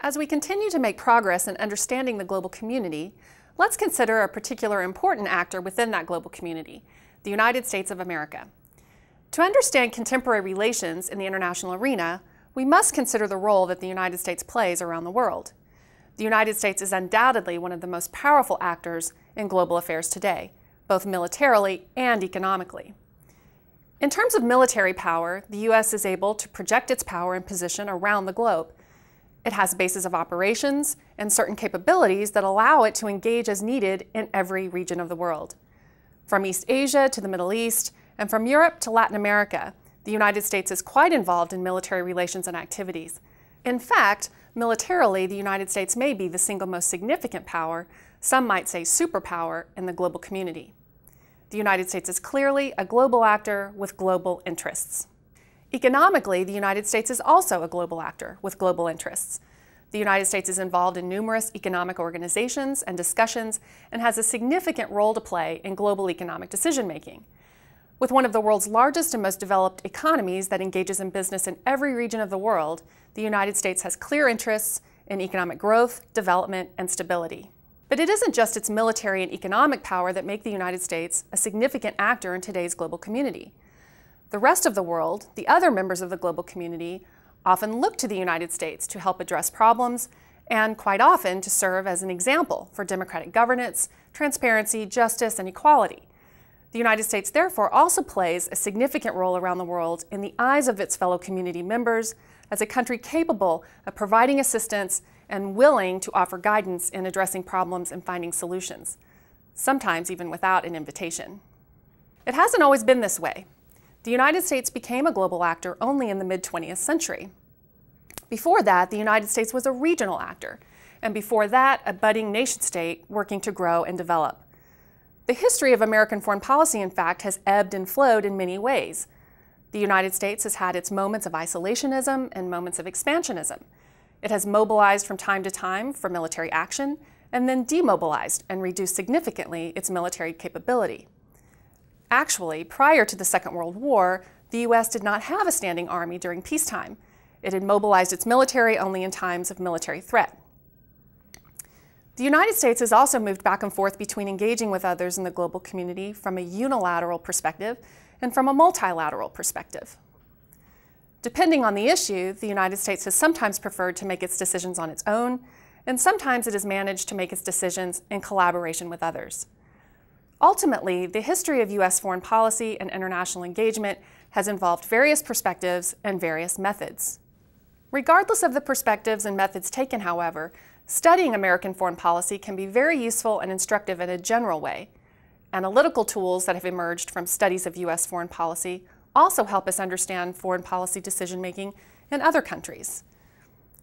As we continue to make progress in understanding the global community, let's consider a particular important actor within that global community, the United States of America. To understand contemporary relations in the international arena, we must consider the role that the United States plays around the world. The United States is undoubtedly one of the most powerful actors in global affairs today, both militarily and economically. In terms of military power, the U.S. is able to project its power and position around the globe. It has bases of operations and certain capabilities that allow it to engage as needed in every region of the world. From East Asia to the Middle East, and from Europe to Latin America, the United States is quite involved in military relations and activities. In fact, militarily, the United States may be the single most significant power, some might say superpower, in the global community. The United States is clearly a global actor with global interests. Economically, the United States is also a global actor with global interests. The United States is involved in numerous economic organizations and discussions and has a significant role to play in global economic decision-making. With one of the world's largest and most developed economies that engages in business in every region of the world, the United States has clear interests in economic growth, development, and stability. But it isn't just its military and economic power that make the United States a significant actor in today's global community. The rest of the world, the other members of the global community, often look to the United States to help address problems and quite often to serve as an example for democratic governance, transparency, justice, and equality. The United States therefore also plays a significant role around the world in the eyes of its fellow community members as a country capable of providing assistance and willing to offer guidance in addressing problems and finding solutions, sometimes even without an invitation. It hasn't always been this way. The United States became a global actor only in the mid-20th century. Before that, the United States was a regional actor, and before that, a budding nation-state working to grow and develop. The history of American foreign policy, in fact, has ebbed and flowed in many ways. The United States has had its moments of isolationism and moments of expansionism. It has mobilized from time to time for military action, and then demobilized and reduced significantly its military capability. Actually, prior to the Second World War, the U.S. did not have a standing army during peacetime. It had mobilized its military only in times of military threat. The United States has also moved back and forth between engaging with others in the global community from a unilateral perspective and from a multilateral perspective. Depending on the issue, the United States has sometimes preferred to make its decisions on its own, and sometimes it has managed to make its decisions in collaboration with others. Ultimately, the history of U.S. foreign policy and international engagement has involved various perspectives and various methods. Regardless of the perspectives and methods taken, however, studying American foreign policy can be very useful and instructive in a general way. Analytical tools that have emerged from studies of U.S. foreign policy also help us understand foreign policy decision-making in other countries.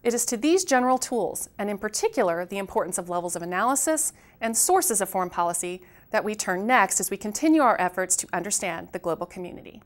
It is to these general tools, and in particular the importance of levels of analysis and sources of foreign policy, that we turn next as we continue our efforts to understand the global community.